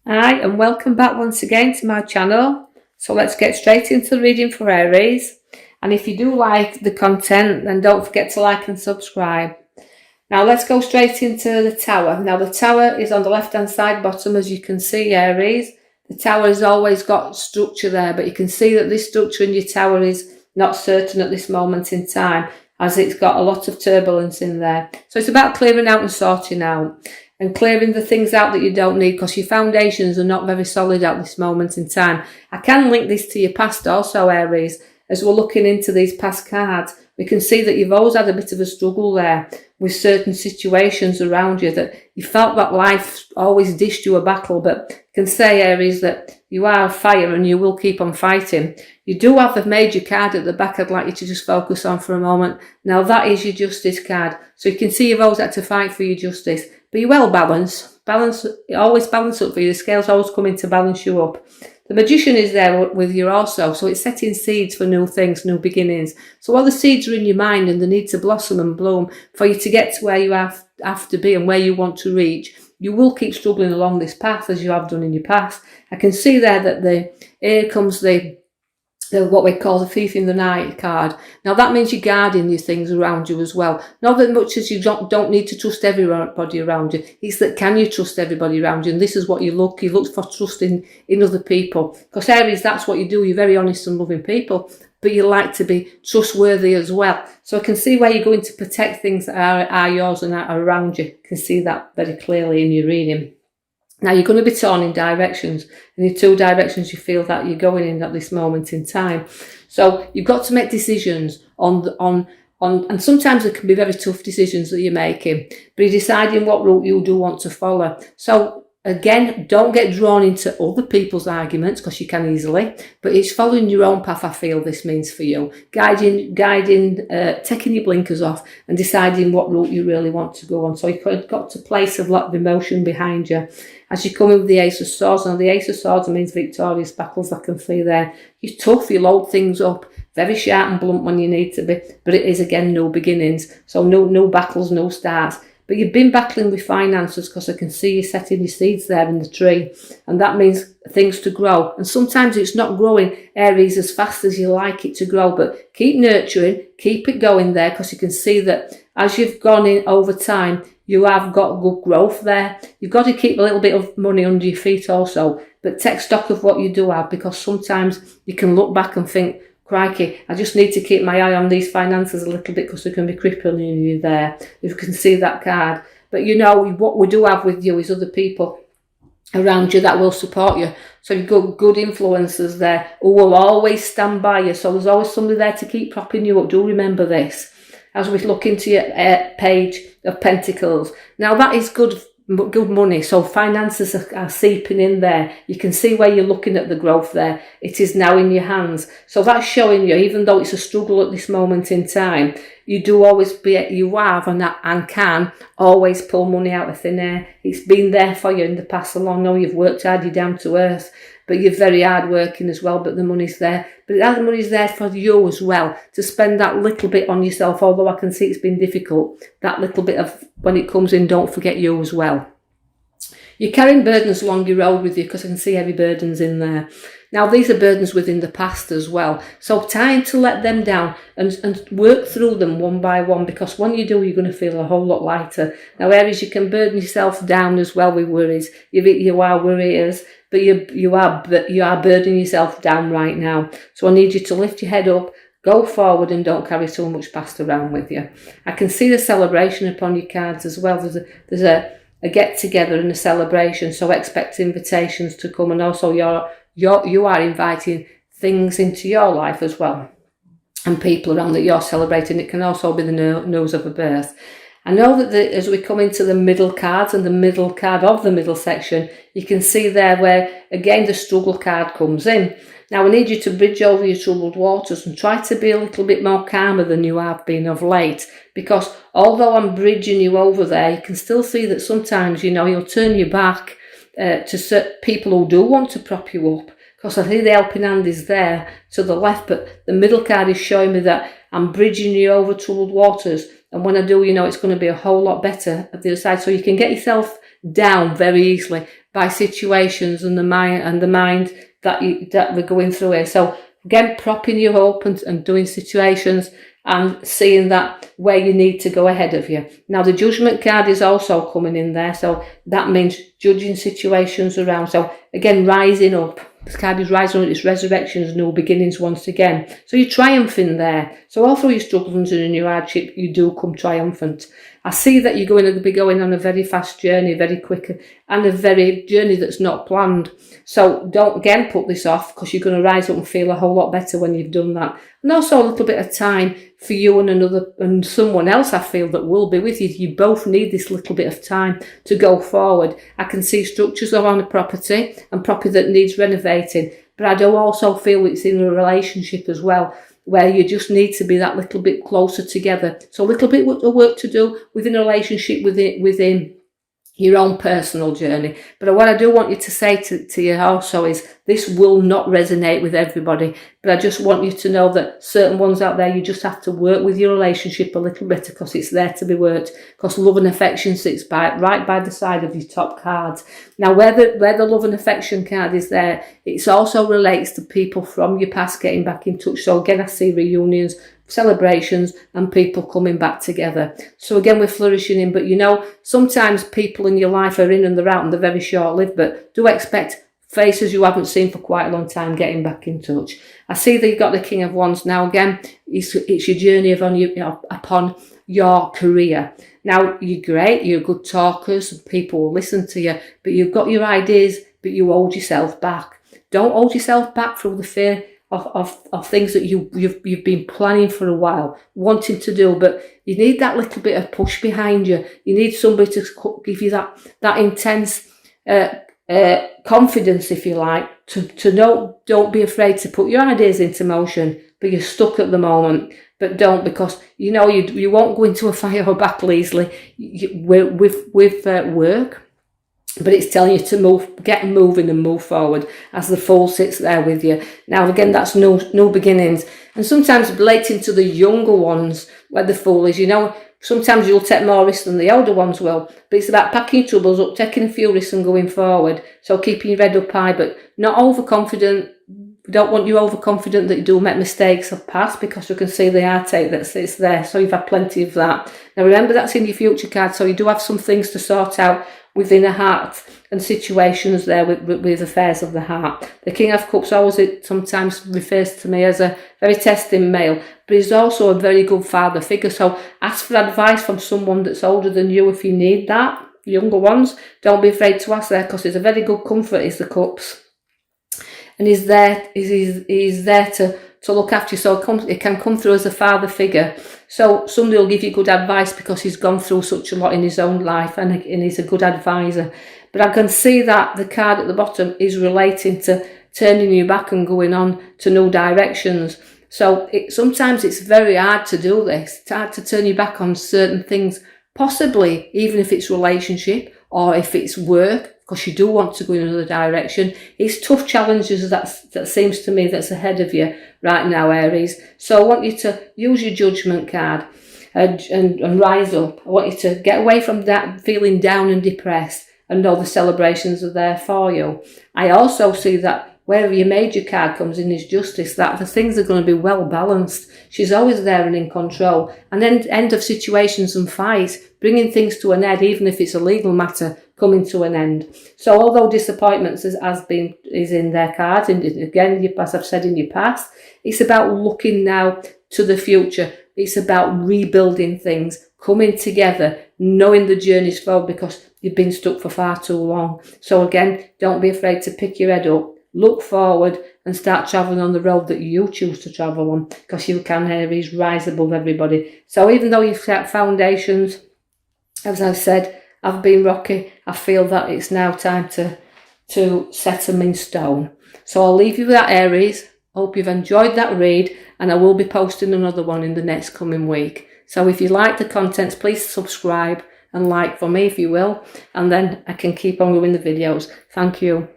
Hi, and welcome back once again to my channel. So let's get straight into the reading for Aries. And if you do like the content, then don't forget to like and subscribe. Now let's go straight into the tower. Now the tower is on the left hand side bottom, as you can see, Aries. The tower has always got structure there, but you can see that this structure in your tower is not certain at this moment in time, as it's got a lot of turbulence in there. So it's about clearing out and sorting out, and clearing the things out that you don't need, because your foundations are not very solid at this moment in time. I can link this to your past also, Aries. As we're looking into these past cards, we can see that you've always had a bit of a struggle there with certain situations around you, that you felt that life always dished you a battle. But you can say, Aries, that you are fire and you will keep on fighting. You do have the major card at the back I'd like you to just focus on for a moment. Now that is your justice card. So you can see you've always had to fight for your justice. But you're well balanced. Always balance up for you. The scales always come in to balance you up. The magician is there with you also, so it's setting seeds for new things, new beginnings. So all the seeds are in your mind and they need to blossom and bloom for you to get to where you have to be and where you want to reach. You will keep struggling along this path as you have done in your past. I can see there that here comes the what we call the thief in the night card. Now that means you're guarding your things around you as well. Not that much as you don't need to trust everybody around you. It's that can you trust everybody around you? And this is what you look for, trust in other people. Because Aries, that's what you do. You're very honest and loving people, but you like to be trustworthy as well. So I can see where you're going to protect things that are yours and are around you. You can see that very clearly in your reading. Now you're going to be torn in directions, and the two directions you feel that you're going in at this moment in time. So you've got to make decisions on, and sometimes it can be very tough decisions that you're making, but you're deciding what route you do want to follow. So again, don't get drawn into other people's arguments, because you can easily, but it's following your own path. I feel this means for you, guiding, taking your blinkers off and deciding what route you really want to go on. So you've got to place a lot of emotion behind you. As you come in with the Ace of Swords, and the Ace of Swords means victorious battles. I can see there. You're tough, you load things up, very sharp and blunt when you need to be, but it is again new beginnings. So no battles, no starts. But you've been battling with finances, because I can see you setting your seeds there in the tree, and that means things to grow. And sometimes it's not growing, Aries, as fast as you like it to grow, but keep nurturing, keep it going there, because you can see that as you've gone in over time, you have got good growth there. You've got to keep a little bit of money under your feet also, but take stock of what you do have, because sometimes you can look back and think, crikey, I just need to keep my eye on these finances a little bit, because they can be crippling you there. You can see that card. But you know, what we do have with you is other people around you that will support you. So you've got good influences there who will always stand by you. So there's always somebody there to keep propping you up. Do remember this as we look into your page of Pentacles. Now that is good money, so finances are seeping in there. You can see where you're looking at the growth there. It is now in your hands, so that's showing you, even though it's a struggle at this moment in time, you do always you have and can always pull money out of thin air. It's been there for you in the past so long. No, you've worked hard, you're down to earth, but you're very hard working as well, but the money's there. But the money's there for you as well, to spend that little bit on yourself, although I can see it's been difficult. That little bit of, when it comes in, don't forget you as well. You're carrying burdens along your road with you, because I can see heavy burdens in there. Now these are burdens within the past as well. So time to let them down and work through them one by one, because when you do, you're going to feel a whole lot lighter. Now Aries, you can burden yourself down as well with worries. You are worriers, but you are burdening yourself down right now. So I need you to lift your head up, go forward, and don't carry so much past around with you. I can see the celebration upon your cards as well. There's a get together and a celebration, so expect invitations to come, and also you are inviting things into your life as well, and people around that you're celebrating. It can also be the news of a birth. I know that as we come into the middle cards and the middle card of the middle section, you can see there where again the struggle card comes in. Now I need you to bridge over your troubled waters and try to be a little bit more calmer than you have been of late, because although I'm bridging you over there, you can still see that sometimes, you know, you'll turn your back to certain people who do want to prop you up, because I think the helping hand is there to the left, but the middle card is showing me that I'm bridging you over troubled waters, and when I do, you know, it's going to be a whole lot better at the other side. So you can get yourself down very easily by situations and the mind that we're going through here. So again, propping you up and doing situations and seeing that where you need to go ahead of you. Now the judgment card is also coming in there, so that means judging situations around. So again, rising up. This card is rising up, it's resurrections, new beginnings once again. So you're triumphing there. So all through your struggles and your hardship, you do come triumphant. I see that you're going to be going on a very fast journey, very quick, and a very journey that's not planned. So don't again put this off, because you're going to rise up and feel a whole lot better when you've done that. And also a little bit of time for you and someone else, I feel, that will be with you. You both need this little bit of time to go forward. I can see structures around a property and property that needs renovating, but I do also feel it's in a relationship as well, where you just need to be that little bit closer together. So a little bit of work to do within a relationship, within your own personal journey. But what I do want you to say to you also is, this will not resonate with everybody, but I just want you to know that certain ones out there, you just have to work with your relationship a little bit, because it's there to be worked, because love and affection sits right by the side of your top cards. Now where the love and affection card is there, it also relates to people from your past getting back in touch. So again, I see reunions, celebrations, and people coming back together. So again, we're flourishing in, but you know, sometimes people in your life are in and they're out and they're very short-lived, but do expect faces you haven't seen for quite a long time getting back in touch. I see that you've got the King of Wands. Now again, it's your journey upon your career. Now you're great, you're good talkers, and people will listen to you, but you've got your ideas, but you hold yourself back. Don't hold yourself back through the fear of things that you've been planning for a while, wanting to do, but you need that little bit of push behind you. You need somebody to give you that intense confidence, if you like, to know. Don't be afraid to put your ideas into motion, but you're stuck at the moment. But don't, because you know you won't go into a fire or battle easily with work. But it's telling you to move, get moving and move forward as the Fool sits there with you. Now again, that's new beginnings. And sometimes relating to the younger ones, where the Fool is, you know, sometimes you'll take more risks than the older ones will. But it's about packing your troubles up, taking a few risks and going forward. So keeping your head up high, but not overconfident. We don't want you overconfident that you do make mistakes of past, because you can see the heartache that sits there. So you've had plenty of that. Now remember, that's in your future card. So you do have some things to sort out within a heart and situations there with affairs of the heart. The King of Cups always sometimes refers to me as a very testing male, but he's also a very good father figure. So ask for advice from someone that's older than you if you need that. Younger ones, don't be afraid to ask there, because it's a very good comfort, is the Cups. And he's there to look after you. So it can come through as a father figure. So somebody will give you good advice because he's gone through such a lot in his own life, and he's a good advisor. But I can see that the card at the bottom is relating to turning you back and going on to new directions. So sometimes it's very hard to do this. It's hard to turn you back on certain things, possibly even if it's relationship or if it's work, because you do want to go in another direction. It's tough challenges that seems to me that's ahead of you right now, Aries. So I want you to use your judgment card and rise up. I want you to get away from that feeling down and depressed, and know the celebrations are there for you. I also see that wherever your major card comes in is Justice, that the things are going to be well balanced. She's always there and in control. And then end of situations and fights, bringing things to an end, even if it's a legal matter, coming to an end. So although disappointments is in their cards, and again, as I've said in your past, it's about looking now to the future. It's about rebuilding things, coming together, knowing the journey's forward, because you've been stuck for far too long. So again, don't be afraid to pick your head up, look forward, and start travelling on the road that you choose to travel on, because you can, Aries, rise above everybody. So even though you've set foundations, as I've said, have been rocky, I feel that it's now time to set them in stone. So I'll leave you with that, Aries. Hope you've enjoyed that read, and I will be posting another one in the next coming week. So if you like the contents, please subscribe and like for me if you will, and then I can keep on doing the videos. Thank you.